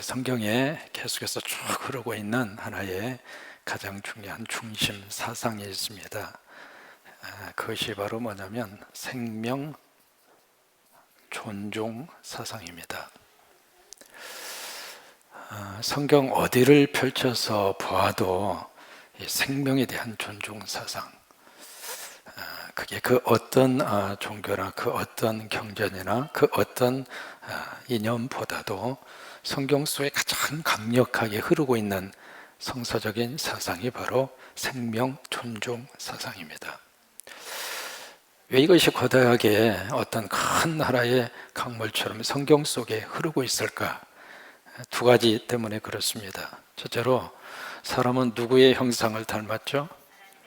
성경에 계속해서 쭉 흐르고 있는 하나의 가장 중요한 중심 사상이 있습니다. 그것이 바로 뭐냐면 생명 존중 사상입니다. 성경 어디를 펼쳐서 보아도 이 생명에 대한 존중 사상, 그게 그 어떤 종교나 그 어떤 경전이나 그 어떤 이념보다도 성경 속에 가장 강력하게 흐르고 있는 성서적인 사상이 바로 생명 존중 사상입니다. 왜 이것이 거대하게 어떤 큰 나라의 강물처럼 성경 속에 흐르고 있을까? 두 가지 때문에 그렇습니다. 첫째로 사람은 누구의 형상을 닮았죠?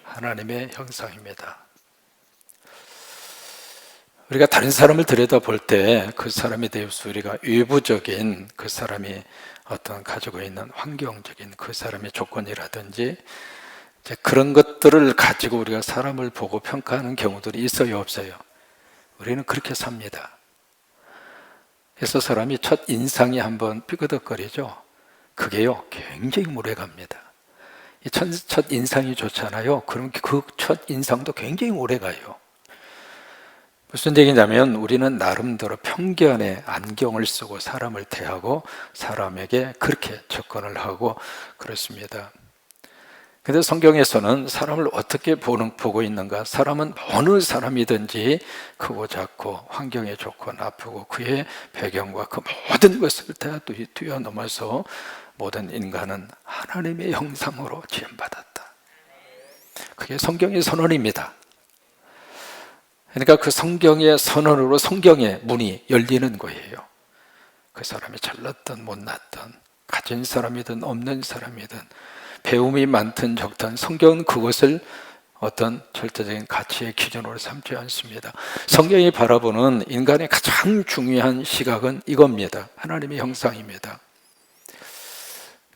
하나님의 형상입니다. 우리가 다른 사람을 들여다볼 때 그 사람에 대해서 우리가 외부적인 그 사람이 어떤 가지고 있는 환경적인 그 사람의 조건이라든지 그런 것들을 가지고 우리가 사람을 보고 평가하는 경우들이 있어요, 없어요? 우리는 그렇게 삽니다. 그래서 사람이 첫 인상이 한번 삐그덕거리죠. 그게요, 굉장히 오래갑니다. 첫 인상이 좋잖아요. 그럼 그 첫 인상도 굉장히 오래가요. 무슨 얘기냐면 우리는 나름대로 편견의 안경을 쓰고 사람을 대하고 사람에게 그렇게 접근을 하고 그렇습니다. 그런데 성경에서는 사람을 어떻게 보고 있는가? 사람은 어느 사람이든지 크고 작고 환경에 좋고 나쁘고 그의 배경과 그 모든 것을 다 뛰어넘어서 모든 인간은 하나님의 형상으로 지음받았다. 그게 성경의 선언입니다. 그러니까 그 성경의 선언으로 성경의 문이 열리는 거예요. 그 사람이 잘났든 못났든 가진 사람이든 없는 사람이든 배움이 많든 적든 성경은 그것을 어떤 절대적인 가치의 기준으로 삼지 않습니다. 성경이 바라보는 인간의 가장 중요한 시각은 이겁니다. 하나님의 형상입니다.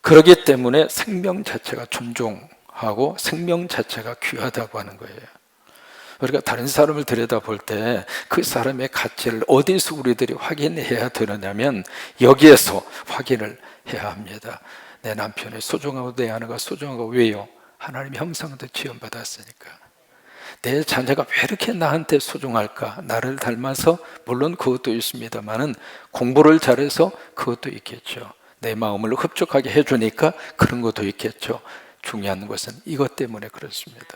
그렇기 때문에 생명 자체가 존중하고 생명 자체가 귀하다고 하는 거예요. 우리가 다른 사람을 들여다볼 때 그 사람의 가치를 어디서 우리들이 확인해야 되느냐면 여기에서 확인을 해야 합니다. 내 남편이 소중하고 내 아내가 소중하고 왜요? 하나님의 형상도 지음받았으니까. 내 자녀가 왜 이렇게 나한테 소중할까? 나를 닮아서 물론 그것도 있습니다만은 공부를 잘해서 그것도 있겠죠. 내 마음을 흡족하게 해주니까 그런 것도 있겠죠. 중요한 것은 이것 때문에 그렇습니다.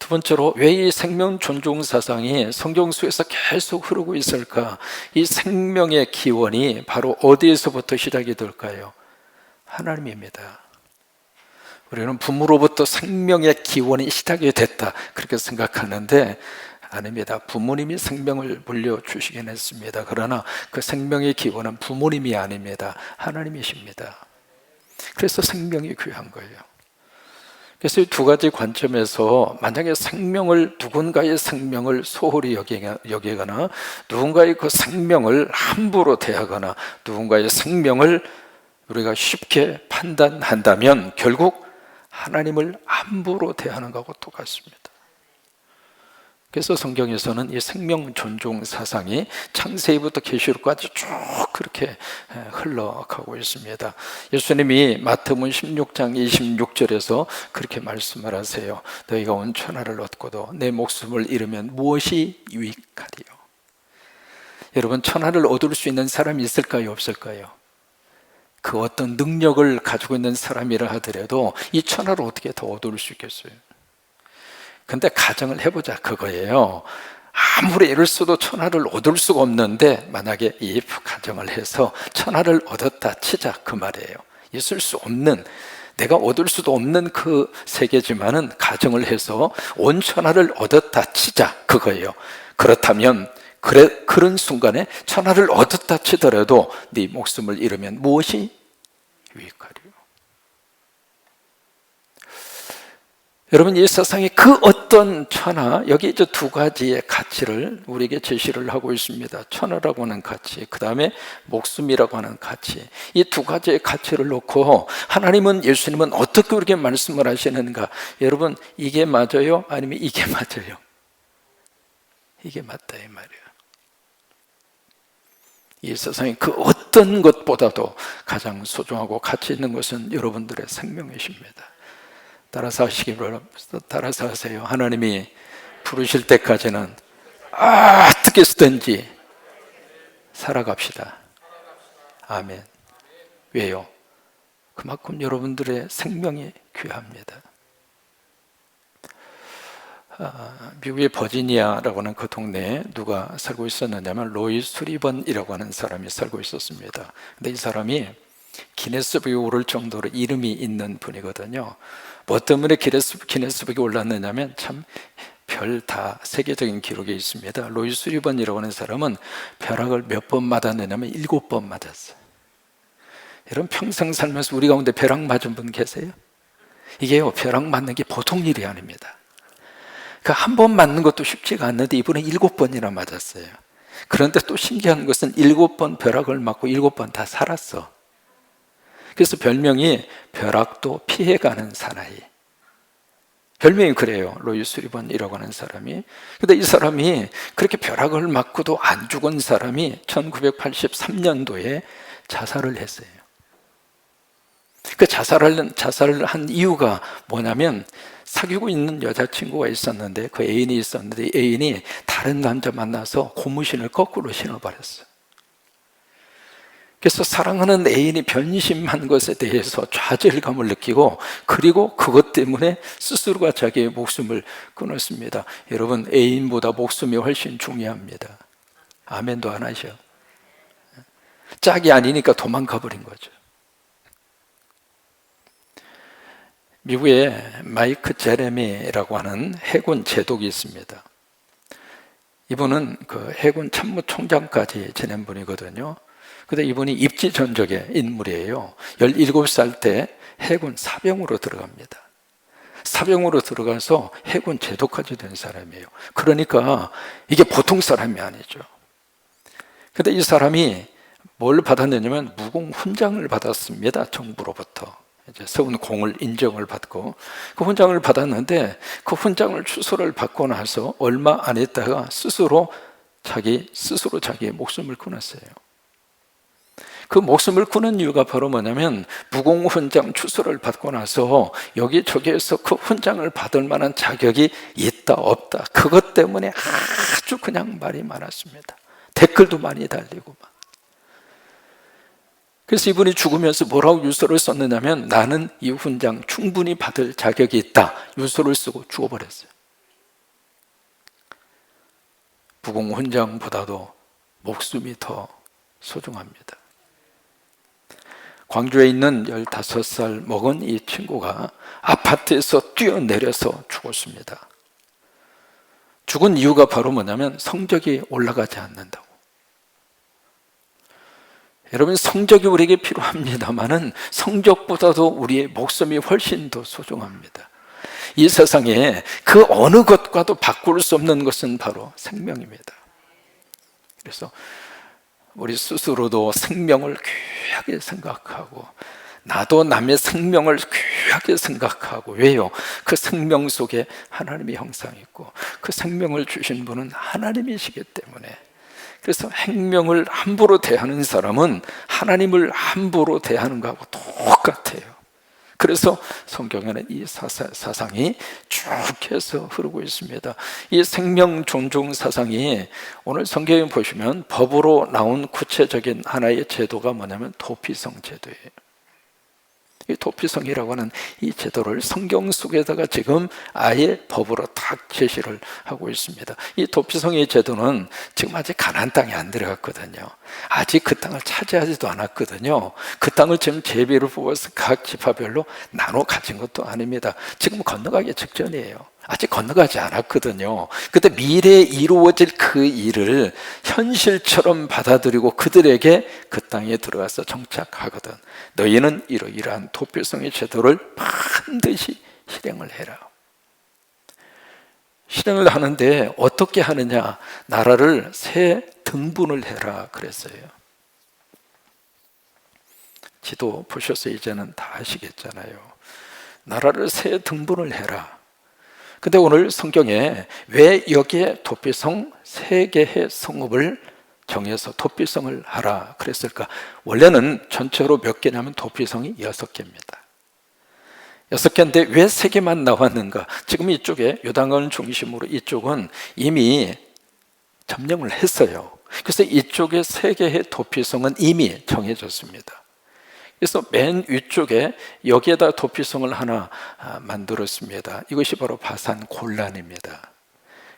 두 번째로 왜 이 생명 존중 사상이 성경 속에서 계속 흐르고 있을까? 이 생명의 기원이 바로 어디에서부터 시작이 될까요? 하나님입니다. 우리는 부모로부터 생명의 기원이 시작이 됐다 그렇게 생각하는데 아닙니다. 부모님이 생명을 물려주시긴 했습니다. 그러나 그 생명의 기원은 부모님이 아닙니다. 하나님이십니다. 그래서 생명이 귀한 거예요. 그래서 이 두 가지 관점에서 만약에 누군가의 생명을 소홀히 여기거나 누군가의 그 생명을 함부로 대하거나 누군가의 생명을 우리가 쉽게 판단한다면 결국 하나님을 함부로 대하는 것하고 똑같습니다. 그래서 성경에서는 이 생명 존중 사상이 창세기부터 계시록까지 쭉 그렇게 흘러가고 있습니다. 예수님이 마태복음 16장 26절에서 그렇게 말씀을 하세요. 너희가 온 천하를 얻고도 내 목숨을 잃으면 무엇이 유익하리요? 여러분, 천하를 얻을 수 있는 사람이 있을까요? 없을까요? 그 어떤 능력을 가지고 있는 사람이라 하더라도 이 천하를 어떻게 더 얻을 수 있겠어요? 근데 가정을 해보자 그거예요. 아무리 애를 써도 천하를 얻을 수가 없는데 만약에 이 가정을 해서 천하를 얻었다 치자 그 말이에요. 있을 수 없는, 내가 얻을 수도 없는 그 세계지만은 가정을 해서 온 천하를 얻었다 치자 그거예요. 그렇다면 그런 순간에 천하를 얻었다 치더라도 네 목숨을 잃으면 무엇이 유익하리요? 여러분, 이 세상에 그 어떤 천하, 여기 이제 두 가지의 가치를 우리에게 제시를 하고 있습니다. 천하라고 하는 가치, 그 다음에 목숨이라고 하는 가치. 이 두 가지의 가치를 놓고 하나님은, 예수님은 어떻게 우리에게 말씀을 하시는가? 여러분, 이게 맞아요? 아니면 이게 맞아요? 이게 맞다 이 말이에요. 이 세상에 그 어떤 것보다도 가장 소중하고 가치 있는 것은 여러분들의 생명이십니다. 따라서 하시기 바랍니다. 따라서 하세요. 하나님이 부르실 때까지는 어떻게 쓰든지 살아갑시다. 아멘. 왜요? 그만큼 여러분들의 생명이 귀합니다. 미국의 버지니아라고 하는 그 동네에 누가 살고 있었느냐면 로이 수리번이라고 하는 사람이 살고 있었습니다. 근데 이 사람이 기네스북에 오를 정도로 이름이 있는 분이거든요. 뭐 때문에 기네스북에 올랐느냐면 참 별 다 세계적인 기록이 있습니다. 로이 수리번이라고 하는 사람은 벼락을 몇 번 맞았느냐면 7번 맞았어요. 여러분 평생 살면서 우리 가운데 벼락 맞은 분 계세요? 이게요, 벼락 맞는 게 보통 일이 아닙니다. 그 한 번 맞는 것도 쉽지가 않는데 이분은 7번이나 맞았어요. 그런데 또 신기한 것은 7번 벼락을 맞고 7번 다 살았어. 그래서 별명이 벼락도 피해가는 사나이. 별명이 그래요. 로이 수리번이라고 하는 사람이. 근데 이 사람이 그렇게 벼락을 맞고도 안 죽은 사람이 1983년도에 자살을 했어요. 그 자살을 한 이유가 뭐냐면 사귀고 있는 여자친구가 있었는데 그 애인이 있었는데 애인이 다른 남자 만나서 고무신을 거꾸로 신어버렸어요. 그래서 사랑하는 애인이 변심한 것에 대해서 좌절감을 느끼고 그리고 그것 때문에 스스로가 자기의 목숨을 끊었습니다. 여러분, 애인보다 목숨이 훨씬 중요합니다. 아멘도 안 하셔. 짝이 아니니까 도망가 버린 거죠. 미국에 마이크 제레미라고 하는 해군 제독이 있습니다. 이분은 그 해군 참모총장까지 지낸 분이거든요. 근데 이분이 입지전적의 인물이에요. 17살 때 해군 사병으로 들어갑니다. 사병으로 들어가서 해군 제독까지 된 사람이에요. 그러니까 이게 보통 사람이 아니죠. 근데 이 사람이 뭘 받았느냐면 무공 훈장을 받았습니다. 정부로부터. 이제 세운 공을 인정을 받고 그 훈장을 받았는데 그 훈장을 추수를 받고 나서 얼마 안 있다가 스스로 자기의 목숨을 끊었어요. 그 목숨을 끊은 이유가 바로 뭐냐면 무공 훈장 추수를 받고 나서 여기저기에서 그 훈장을 받을 만한 자격이 있다 없다 그것 때문에 아주 그냥 말이 많았습니다. 댓글도 많이 달리고 막. 그래서 이분이 죽으면서 뭐라고 유서를 썼느냐면 나는 이 훈장 충분히 받을 자격이 있다 유서를 쓰고 죽어버렸어요. 무공 훈장보다도 목숨이 더 소중합니다. 광주에 있는 15살 먹은 이 친구가 아파트에서 뛰어내려서 죽었습니다. 죽은 이유가 바로 뭐냐면 성적이 올라가지 않는다고. 여러분, 성적이 우리에게 필요합니다만은 성적보다도 우리의 목숨이 훨씬 더 소중합니다. 이 세상에 그 어느 것과도 바꿀 수 없는 것은 바로 생명입니다. 그래서 우리 스스로도 생명을 귀하게 생각하고 나도 남의 생명을 귀하게 생각하고 왜요? 그 생명 속에 하나님의 형상이 있고 그 생명을 주신 분은 하나님이시기 때문에 그래서 생명을 함부로 대하는 사람은 하나님을 함부로 대하는 것하고 똑같아요. 그래서 성경에는 이 사상이 쭉 해서 흐르고 있습니다. 이 생명 존중 사상이 오늘 성경에 보시면 법으로 나온 구체적인 하나의 제도가 뭐냐면 도피성 제도예요. 이 도피성이라고 하는 이 제도를 성경 속에다가 지금 아예 법으로 딱 제시를 하고 있습니다. 이 도피성의 제도는 지금 아직 가나안 땅에 안 들어갔거든요. 아직 그 땅을 차지하지도 않았거든요. 그 땅을 지금 제비를 뽑아서 각 지파별로 나눠 가진 것도 아닙니다. 지금 건너가기 직전이에요. 아직 건너가지 않았거든요. 그때 미래에 이루어질 그 일을 현실처럼 받아들이고 그들에게 그 땅에 들어가서 정착하거든. 너희는 이러이러한 도피성의 제도를 반드시 실행을 해라. 실행을 하는데 어떻게 하느냐? 나라를 세 등분을 해라 그랬어요. 지도 보셔서 이제는 다 아시겠잖아요. 나라를 세 등분을 해라. 근데 오늘 성경에 왜 여기에 도피성 세 개의 성읍을 정해서 도피성을 하라 그랬을까? 원래는 전체로 몇 개냐면 도피성이 6개입니다. 6개인데 왜 3개만 나왔는가? 지금 이쪽에 요단강 중심으로 이쪽은 이미 점령을 했어요. 그래서 이쪽에 3개의 도피성은 이미 정해졌습니다. 그래서 맨 위쪽에 여기에다 도피성을 하나 만들었습니다. 이것이 바로 바산 골란입니다.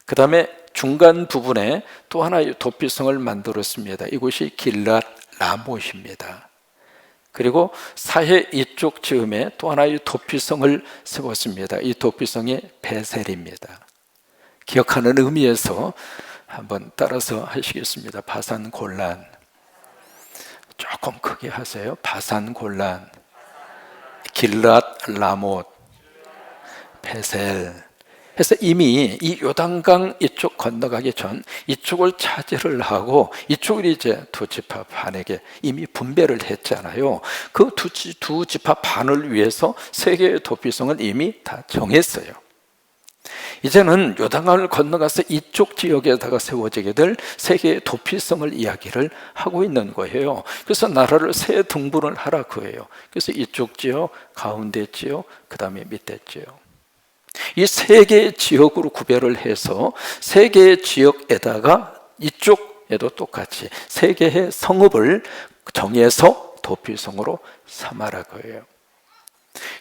그 다음에 중간 부분에 또 하나의 도피성을 만들었습니다. 이곳이 길랏 라못입니다. 그리고 사해 이쪽 즈음에 또 하나의 도피성을 세웠습니다. 이 도피성이 베셀입니다. 기억하는 의미에서 한번 따라서 하시겠습니다. 바산 골란. 조금 크게 하세요. 바산 골란, 길랏 라못, 베셀. 해서 이미 이 요단강 이쪽 건너가기 전 이쪽을 차지를 하고 이쪽을 이제 두 지파 반에게 이미 분배를 했잖아요. 그 두 지파 반을 위해서 3개의 도피성은 이미 다 정했어요. 이제는 요단강을 건너가서 이쪽 지역에다가 세워지게 될 3개의 도피성을 이야기를 하고 있는 거예요. 그래서 나라를 3등분을 하라 그예요. 그래서 이쪽 지역, 가운데 지역, 그 다음에 밑에 지역. 이 3개의 지역으로 구별을 해서 3개의 지역에다가 이쪽에도 똑같이 3개의 성읍을 정해서 도피성으로 삼아라 거예요.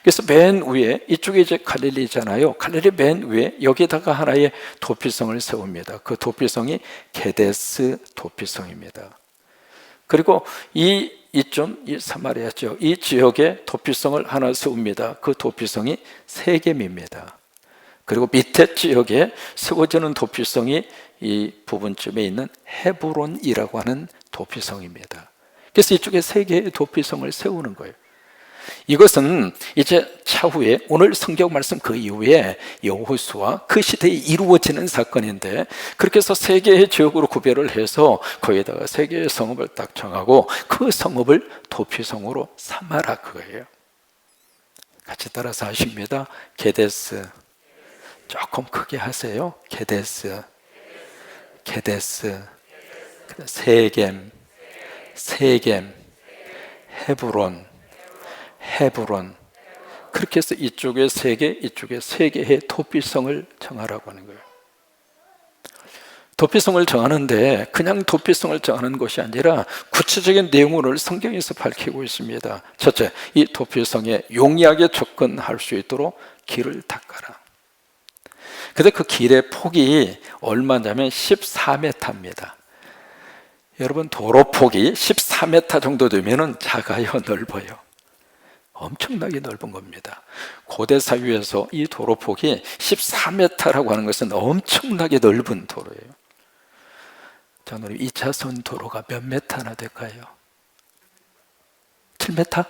그래서 맨 위에 이쪽에 이제 갈릴리잖아요. 갈릴리 맨 위에 여기다가 하나의 도피성을 세웁니다. 그 도피성이 게데스 도피성입니다. 그리고 이 사마리아 지역, 이 지역에 도피성을 하나 세웁니다. 그 도피성이 세겜입니다. 그리고 밑에 지역에 세워지는 도피성이 이 부분쯤에 있는 헤브론이라고 하는 도피성입니다. 그래서 이쪽에 3개의 도피성을 세우는 거예요. 이것은 이제 차후에 오늘 성경 말씀 그 이후에 여호수아 그 시대에 이루어지는 사건인데, 그렇게 해서 3개의 지역으로 구별을 해서 거기에다가 3개의 성읍을 딱 정하고 그 성읍을 도피성으로 삼아라 그거예요. 같이 따라서 하십니다. 게데스. 조금 크게 하세요. 게데스, 게데스, 세겜, 세겜, 헤브론, 헤브론. 그렇게 해서 이쪽에 3개, 이쪽에 3개의 도피성을 정하라고 하는 거예요. 도피성을 정하는데 그냥 도피성을 정하는 것이 아니라 구체적인 내용을 성경에서 밝히고 있습니다. 첫째, 이 도피성에 용이하게 접근할 수 있도록 길을 닦아라. 근데 그 길의 폭이 얼마냐면 14m입니다. 여러분, 도로 폭이 14m 정도 되면 작아요, 넓어요? 엄청나게 넓은 겁니다. 고대 사회에서 이 도로 폭이 14m라고 하는 것은 엄청나게 넓은 도로예요. 저는 2차선 도로가 몇 m나 될까요? 7m?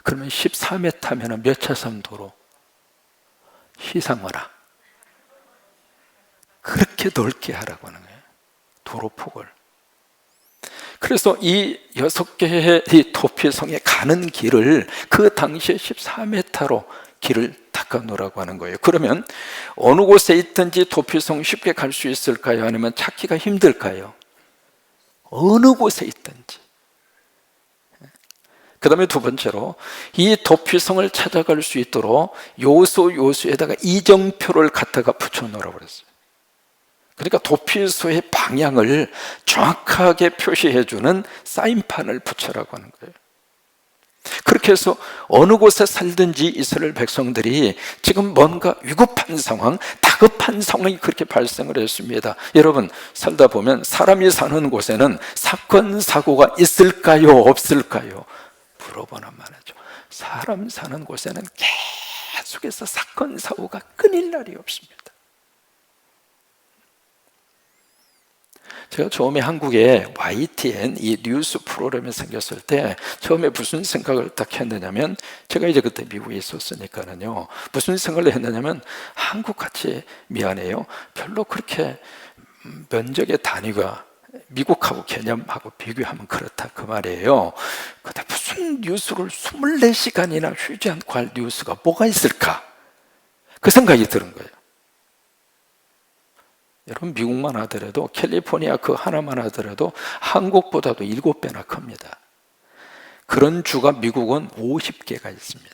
그러면 14m면 몇 차선 도로? 시상하라. 그렇게 넓게 하라고 하는 거예요, 도로폭을. 그래서 이 6개의 이 도피성에 가는 길을 그 당시에 14m로 길을 닦아 놓으라고 하는 거예요. 그러면 어느 곳에 있든지 도피성 쉽게 갈 수 있을까요? 아니면 찾기가 힘들까요? 어느 곳에 있든지. 그 다음에 두 번째로 이 도피성을 찾아갈 수 있도록 요수에다가 이정표를 갖다가 붙여 놓으라고 그랬어요. 그러니까 도피소의 방향을 정확하게 표시해주는 사인판을 붙여라고 하는 거예요. 그렇게 해서 어느 곳에 살든지 이스라엘 백성들이 지금 뭔가 위급한 상황, 다급한 상황이 그렇게 발생을 했습니다. 여러분, 살다 보면 사람이 사는 곳에는 사건, 사고가 있을까요? 없을까요? 물어보나 말이죠. 사람 사는 곳에는 계속해서 사건, 사고가 끊일 날이 없습니다. 제가 처음에 한국에 YTN 이 뉴스 프로그램이 생겼을 때 처음에 무슨 생각을 딱 했느냐면, 제가 이제 그때 미국에 있었으니까는요, 무슨 생각을 했느냐면, 한국같이 미안해요, 별로 그렇게 면적의 단위가 미국하고 개념하고 비교하면 그렇다 그 말이에요. 근데 무슨 뉴스를 24시간이나 쉬지 않고 할 뉴스가 뭐가 있을까? 그 생각이 드는 거예요. 여러분 미국만 하더라도 캘리포니아 그 하나만 하더라도 한국보다도 7배나 큽니다. 그런 주가 미국은 50개가 있습니다.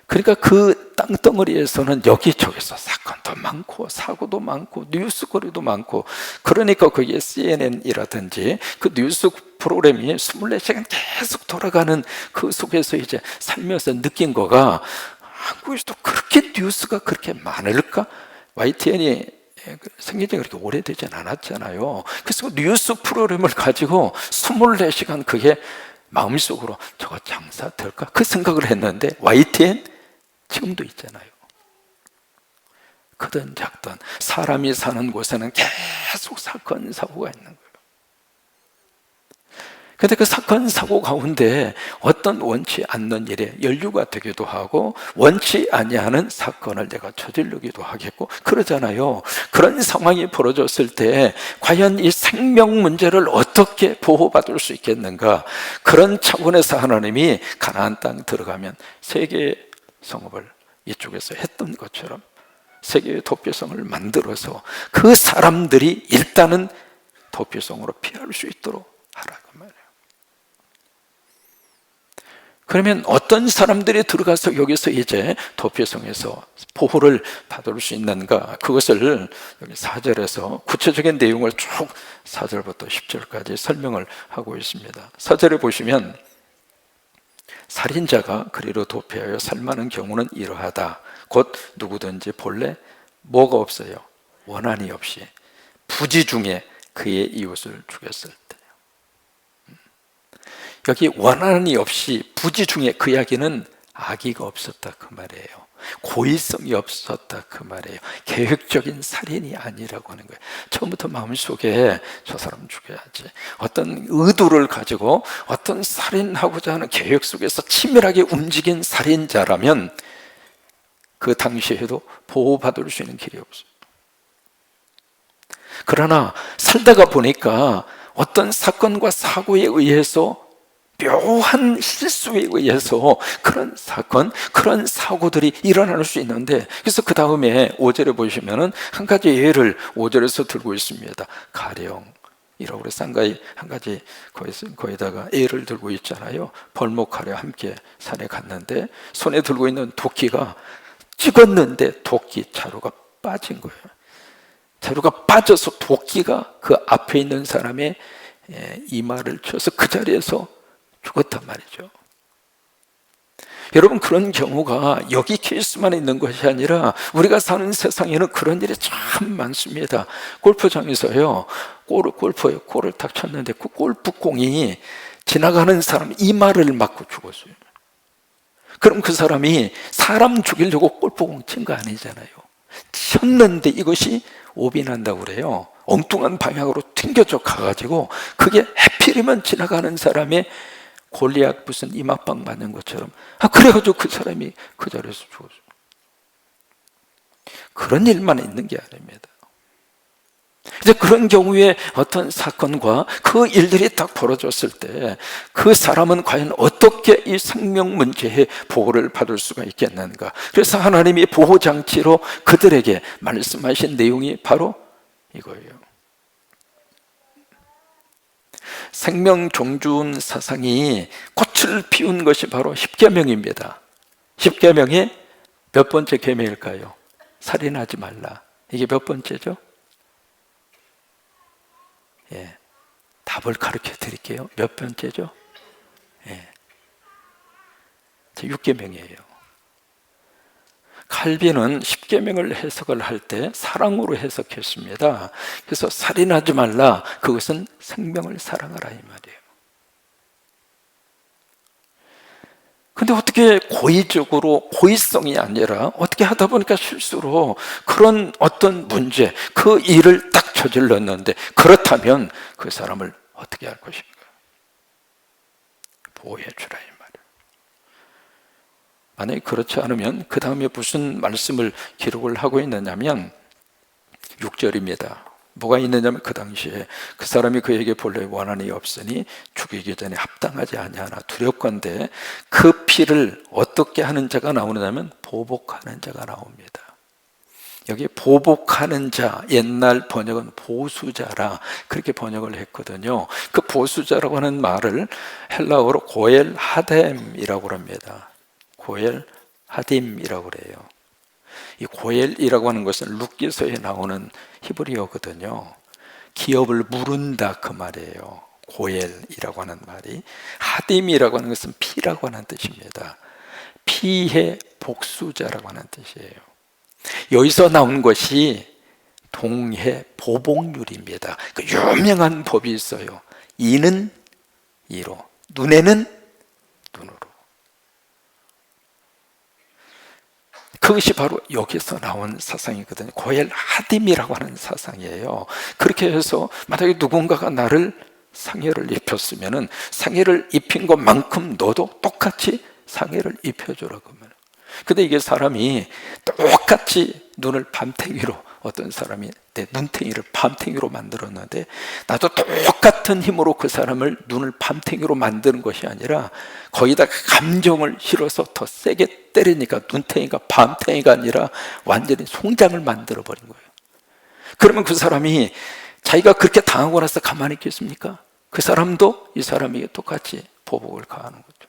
그러니까 그 땅덩어리에서는 여기저기서 사건도 많고 사고도 많고 뉴스거리도 많고, 그러니까 거기에 CNN이라든지 그 뉴스 프로그램이 24시간 계속 돌아가는 그 속에서 이제 살면서 느낀 거가, 한국에서도 그렇게 뉴스가 그렇게 많을까? YTN이 생긴 지 그렇게 오래되진 않았잖아요. 그래서 그 뉴스 프로그램을 가지고 24시간 그게 마음속으로 저거 장사 될까? 그 생각을 했는데 YTN 지금도 있잖아요. 크든 작든 사람이 사는 곳에는 계속 사건 사고가 있는 거예요. 근데 그 사건 사고 가운데 어떤 원치 않는 일에 연루가 되기도 하고 원치 아니하는 사건을 내가 저지르기도 하겠고 그러잖아요. 그런 상황이 벌어졌을 때 과연 이 생명 문제를 어떻게 보호받을 수 있겠는가? 그런 차원에서 하나님이 가나안 땅 들어가면 세계의 성읍을 이쪽에서 했던 것처럼 세계의 도피성을 만들어서 그 사람들이 일단은 도피성으로 피할 수 있도록 하라고 말해요. 그러면 어떤 사람들이 들어가서 여기서 이제 도피성에서 보호를 받을 수 있는가? 그것을 여기 4절에서 구체적인 내용을 쭉 4절부터 10절까지 설명을 하고 있습니다. 4절에 보시면 살인자가 그리로 도피하여 살만한 경우는 이러하다. 곧 누구든지 본래 뭐가 없어요? 원한이 없이 부지 중에 그의 이웃을 죽였을 때. 여기 원한이 없이 부지 중에 그 이야기는 악의가 없었다 그 말이에요. 고의성이 없었다 그 말이에요. 계획적인 살인이 아니라고 하는 거예요. 처음부터 마음속에 저 사람 죽여야지, 어떤 의도를 가지고 어떤 살인하고자 하는 계획 속에서 치밀하게 움직인 살인자라면 그 당시에도 보호받을 수 있는 길이 없어요. 그러나 살다가 보니까 어떤 사건과 사고에 의해서 묘한 실수에 의해서 그런 사건, 그런 사고들이 일어날 수 있는데, 그래서 그 다음에 5절에 보시면은 한 가지 예를 5절에서 들고 있습니다. 가령이라고 그래서 한 가지 거기다가 예를 들고 있잖아요. 벌목하려 함께 산에 갔는데 손에 들고 있는 도끼가 찍었는데 도끼 자루가 빠진 거예요. 자루가 빠져서 도끼가 그 앞에 있는 사람의 이마를 쳐서 그 자리에서 죽었단 말이죠. 여러분, 그런 경우가 여기 케이스만 있는 것이 아니라 우리가 사는 세상에는 그런 일이 참 많습니다. 골프장에서요, 골을 탁 쳤는데 그 골프공이 지나가는 사람 이마를 맞고 죽었어요. 그럼 그 사람이 사람 죽이려고 골프공 친 거 아니잖아요. 쳤는데 이것이 오비 난다고 그래요. 엉뚱한 방향으로 튕겨져 가가지고 그게 해필이면 지나가는 사람의 골리앗 무슨 이마빵 맞는 것처럼, 그래가지고 그 사람이 그 자리에서 죽었어요. 그런 일만 있는 게 아닙니다. 이제 그런 경우에 어떤 사건과 그 일들이 딱 벌어졌을 때 그 사람은 과연 어떻게 이 생명 문제의 보호를 받을 수가 있겠는가? 그래서 하나님이 보호장치로 그들에게 말씀하신 내용이 바로 이거예요. 생명 종준 사상이 꽃을 피운 것이 바로 십계명입니다. 십계명의 몇 번째 계명일까요? 살인하지 말라. 이게 몇 번째죠? 예, 답을 가르쳐 드릴게요. 몇 번째죠? 예, 6계명이에요. 칼빈은 십계명을 해석을 할 때 사랑으로 해석했습니다. 그래서 살인하지 말라, 그것은 생명을 사랑하라 이 말이에요. 근데 어떻게 고의적으로, 고의성이 아니라 어떻게 하다 보니까 실수로 그런 어떤 문제, 그 일을 딱 저질렀는데, 그렇다면 그 사람을 어떻게 할 것인가? 보호해 주라 이 말이에요. 만약에 그렇지 않으면 그 다음에 무슨 말씀을 기록을 하고 있느냐면 6절입니다. 뭐가 있느냐면 그 당시에 그 사람이 그에게 본래 원한이 없으니 죽이기 전에 합당하지 아니하나 두렵건대 그 피를 어떻게 하는 자가 나오느냐면 보복하는 자가 나옵니다. 여기 보복하는 자, 옛날 번역은 보수자라 그렇게 번역을 했거든요. 그 보수자라고 하는 말을 헬라어로 고엘 하뎀이라고 합니다. 고엘 하딤이라고 그래요. 이 고엘이라고 하는 것은 룻기서에 나오는 히브리어거든요. 기업을 무른다 그 말이에요. 고엘이라고 하는 말이. 하딤이라고 하는 것은 피라고 하는 뜻입니다. 피의 복수자라고 하는 뜻이에요. 여기서 나온 것이 동해 보복률입니다. 그 유명한 법이 있어요. 이는 이로, 눈에는 눈으로. 그것이 바로 여기서 나온 사상이거든요. 고엘 하딤이라고 하는 사상이에요. 그렇게 해서 만약에 누군가가 나를 상해를 입혔으면은 상해를 입힌 것만큼 너도 똑같이 상해를 입혀주라고 하면. 근데 이게 사람이 똑같이 눈을 밤탱이로, 어떤 사람이 내 눈탱이를 밤탱이로 만들었는데 나도 똑같은 힘으로 그 사람을 눈을 밤탱이로 만드는 것이 아니라 거기다 감정을 실어서 더 세게 때리니까 눈탱이가 밤탱이가 아니라 완전히 송장을 만들어 버린 거예요. 그러면 그 사람이 자기가 그렇게 당하고 나서 가만히 있겠습니까? 그 사람도 이 사람에게 똑같이 보복을 가하는 거죠.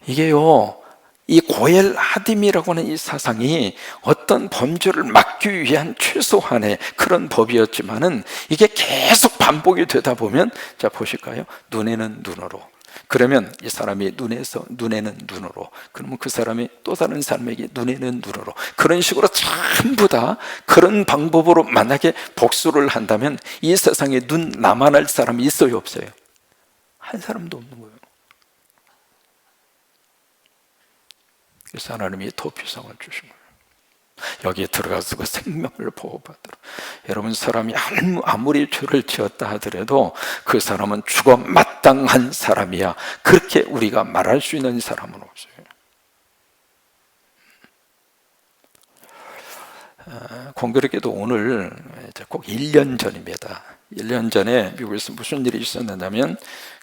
이게요, 이 고엘 하딤이라고 하는 이 사상이 어떤 범죄를 막기 위한 최소한의 그런 법이었지만은 이게 계속 반복이 되다 보면, 자 보실까요? 눈에는 눈으로. 그러면 이 사람이 눈에는 눈으로. 그러면 그 사람이 또 다른 사람에게 눈에는 눈으로. 그런 식으로 전부 다 그런 방법으로 만약에 복수를 한다면 이 세상에 눈 남아날 사람이 있어요, 없어요? 한 사람도 없는 거예요. 그래서 하나님이 도피성을 주신 거예요. 여기에 들어가서 그 생명을 보호받도록. 여러분, 사람이 아무리 죄를 지었다 하더라도 그 사람은 죽어 마땅한 사람이야. 그렇게 우리가 말할 수 있는 사람은 없어요. 공교롭게도 오늘 꼭 1년 전입니다. 1년 전에 미국에서 무슨 일이 있었느냐면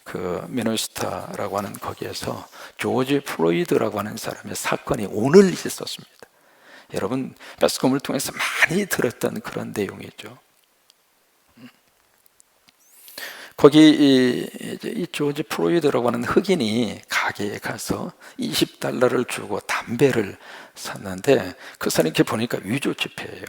그 미네소타라고 하는 거기에서 조지 플로이드라고 하는 사람의 사건이 오늘 있었습니다. 여러분, 매스컴을 통해서 많이 들었던 그런 내용이죠. 거기 이 조지 플로이드라고 하는 흑인이 가게에 가서 $20를 주고 담배를 샀는데 그 사람이 이렇게 보니까 위조 지폐예요.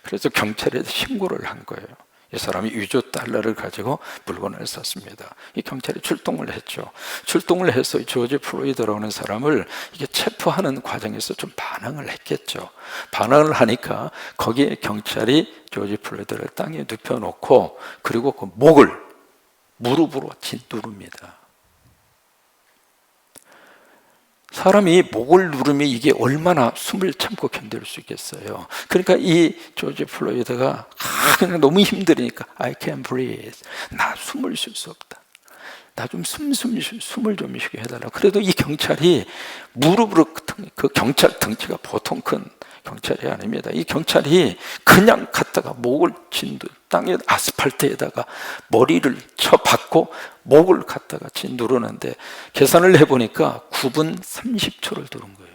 그래서 경찰에 신고를 한 거예요. 이 사람이 위조 달러를 가지고 물건을 샀습니다. 이 경찰이 출동을 했죠. 출동을 해서 조지 플로이드라고 하는 사람을 이게 체포하는 과정에서 좀 반항을 했겠죠. 반항을 하니까 거기에 경찰이 조지 플로이드를 땅에 눕혀놓고 그리고 그 목을 무릎으로 짓누릅니다. 사람이 목을 누르면 이게 얼마나 숨을 참고 견딜 수 있겠어요. 그러니까 이 조지 플로이드가 그냥 너무 힘들으니까 I can't breathe. 나 숨을 쉴 수 없다. 나 좀 숨을 좀 쉬게 해달라. 그래도 이 경찰이 무릎으로, 그 경찰 덩치가 보통 큰 경찰이 아닙니다. 이 경찰이 그냥 갔다가 목을 땅에 아스팔트에다가 머리를 쳐박고 목을 갖다가 누르는데 계산을 해보니까 9분 30초를 두른 거예요.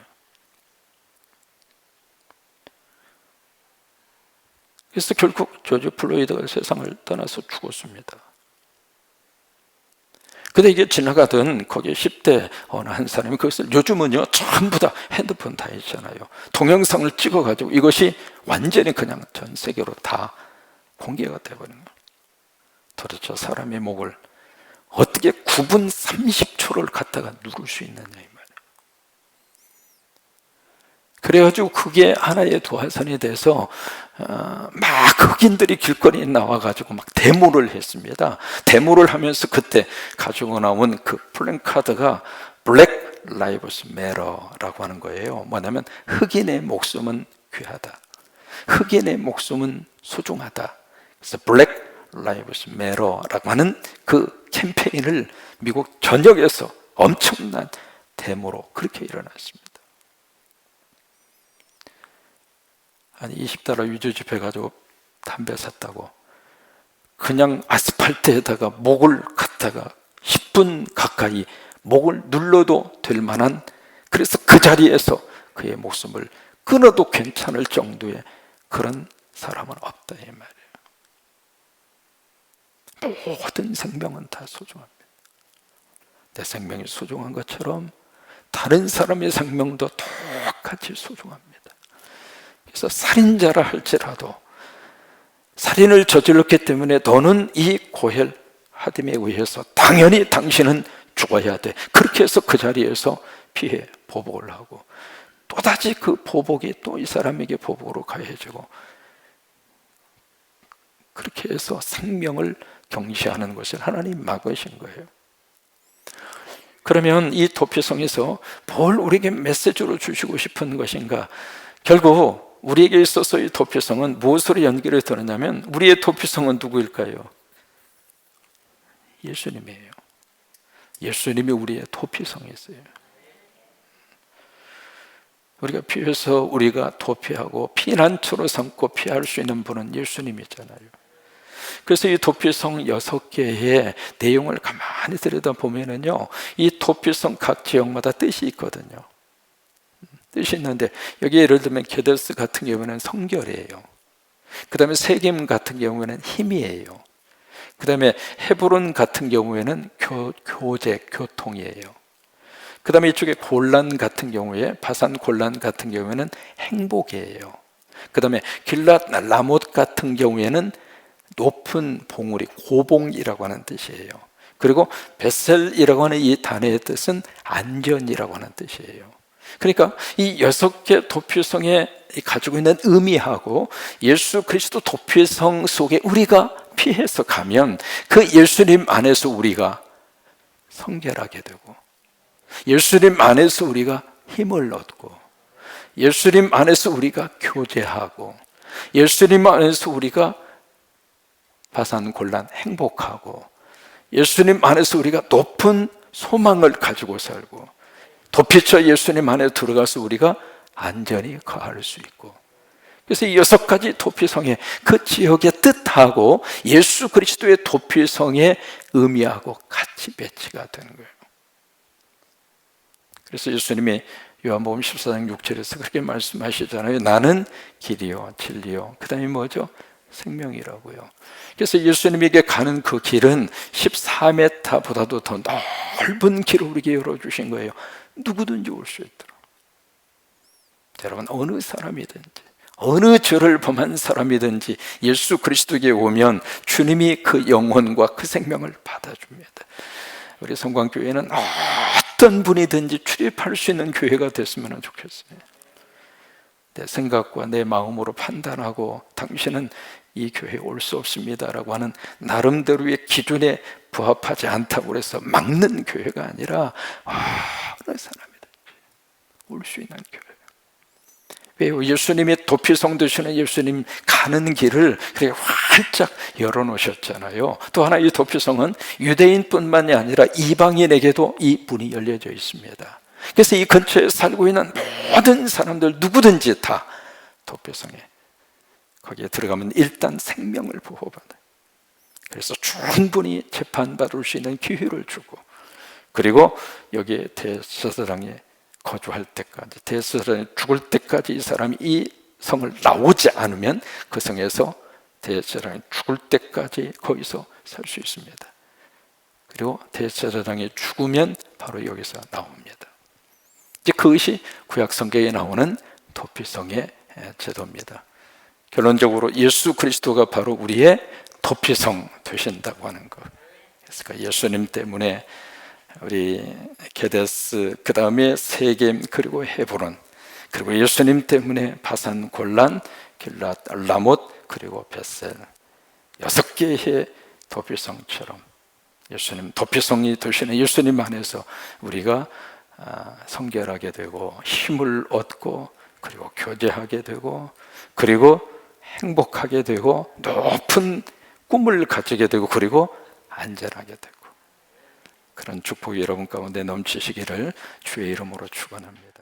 그래서 결국 조지 플로이드가 세상을 떠나서 죽었습니다. 근데 이게 지나가던 거기에 10대 어느 한 사람이 그것을, 요즘은요 전부 다 핸드폰 다 있잖아요. 동영상을 찍어가지고 이것이 완전히 그냥 전 세계로 다 공개가 돼버린 거예요. 도대체 사람의 목을 어떻게 9분 30초를 갖다가 누를 수 있느냐 이 말이에요. 그래가지고 그게 하나의 도화선이 돼서 막 흑인들이 길거리에 나와가지고 막 데모를 했습니다. 데모를 하면서 그때 가지고 나온 그 플랜카드가 Black Lives Matter라고 하는 거예요. 뭐냐면 흑인의 목숨은 귀하다. 흑인의 목숨은 소중하다. 그래서 Black Lives Matter라고 하는 그 캠페인을 미국 전역에서 엄청난 데모로 그렇게 일어났습니다. 한 $20 위조 지폐 가지고 담배 샀다고 그냥 아스팔트에다가 목을 갖다가 10분 가까이 목을 눌러도 될 만한, 그래서 그 자리에서 그의 목숨을 끊어도 괜찮을 정도의 그런 사람은 없다 이 말이에요. 모든 생명은 다 소중합니다. 내 생명이 소중한 것처럼 다른 사람의 생명도 똑같이 소중합니다. 그래서 살인자라 할지라도 살인을 저질렀기 때문에 너는 이 고혈 하딤에 의해서 당연히 당신은 죽어야 돼. 그렇게 해서 그 자리에서 피해 보복을 하고 또다시 그 보복이 또 이 사람에게 보복으로 가해지고, 그렇게 해서 생명을 경시하는 것을 하나님 막으신 거예요. 그러면 이 도피성에서 뭘 우리에게 메시지로 주시고 싶은 것인가? 결국 우리에게 있어서 이 도피성은 무엇으로 연결이 되느냐면, 우리의 도피성은 누구일까요? 예수님이에요. 예수님이 우리의 도피성이었어요. 우리가 피해서 우리가 도피하고 피난처로 삼고 피할 수 있는 분은 예수님이잖아요. 그래서 이 도피성 6개의 내용을 가만히 들여다보면요, 이 도피성 각 지역마다 뜻이 있거든요. 뜻이 있는데, 여기 예를 들면 게데스 같은 경우는 성결이에요. 그 다음에 세겜 같은 경우에는 힘이에요. 그 다음에 헤브론 같은 경우에는 교제, 교통이에요. 그 다음에 이쪽에 골란 같은 경우에, 바산 골란 같은 경우에는 행복이에요. 그 다음에 길랏 라못 같은 경우에는 높은 봉우리, 고봉이라고 하는 뜻이에요. 그리고 베셀이라고 하는 이 단어의 뜻은 안전이라고 하는 뜻이에요. 그러니까 이 6개 도피성에 가지고 있는 의미하고 예수 그리스도 도피성 속에 우리가 피해서 가면 그 예수님 안에서 우리가 성결하게 되고, 예수님 안에서 우리가 힘을 얻고, 예수님 안에서 우리가 교제하고, 예수님 안에서 우리가 바산곤란 행복하고, 예수님 안에서 우리가 높은 소망을 가지고 살고, 도피처 예수님 안에 들어가서 우리가 안전히 거할 수 있고, 그래서 이 6가지 도피성의 그 지역의 뜻하고 예수 그리스도의 도피성의 의미하고 같이 매치가 되는 거예요. 그래서 예수님이 요한복음 14장 6절에서 그렇게 말씀하시잖아요. 나는 길이요 진리요, 그 다음에 뭐죠? 생명이라고요. 그래서 예수님에게 가는 그 길은 14m보다도 더 넓은 길을 우리에게 열어주신 거예요. 누구든지 올 수 있도록. 여러분, 어느 사람이든지 어느 죄를 범한 사람이든지 예수 그리스도에게 오면 주님이 그 영혼과 그 생명을 받아줍니다. 우리 성광교회는 어떤 분이든지 출입할 수 있는 교회가 됐으면 좋겠어요. 내 생각과 내 마음으로 판단하고 당신은 이 교회에 올 수 없습니다라고 하는 나름대로의 기준에 부합하지 않다고 해서 막는 교회가 아니라 어느 사람이든지 올 수 있는 교회. 왜요? 예수님이 도피성 되시는 예수님 가는 길을 그렇게 활짝 열어놓으셨잖아요. 또 하나, 이 도피성은 유대인뿐만이 아니라 이방인에게도 이 문이 열려져 있습니다. 그래서 이 근처에 살고 있는 모든 사람들 누구든지 다 도피성에 거기에 들어가면 일단 생명을 보호받아요. 그래서 충분히 재판받을 수 있는 기회를 주고, 그리고 여기에 대제사장에 거주할 때까지, 대제사장이 죽을 때까지 이 사람이 이 성을 나오지 않으면 그 성에서 대제사장이 죽을 때까지 거기서 살 수 있습니다. 그리고 대제사장이 죽으면 바로 여기서 나옵니다. 이제 그것이 구약 성경에 나오는 도피성의 제도입니다. 결론적으로 예수 그리스도가 바로 우리의 도피성 되신다고 하는 것. 그래서 예수님 때문에 우리 게데스, 그 다음에 세겜, 그리고 헤브론, 그리고 예수님 때문에 바산 골란, 길랏 라못, 그리고 베셀, 6개의 도피성처럼 예수님 도피성이 되시는 예수님 안에서 우리가 성결하게 되고 힘을 얻고, 그리고 교제하게 되고, 그리고 행복하게 되고, 높은 꿈을 가지게 되고, 그리고 안전하게 되고, 그런 축복이 여러분 가운데 넘치시기를 주의 이름으로 축원합니다.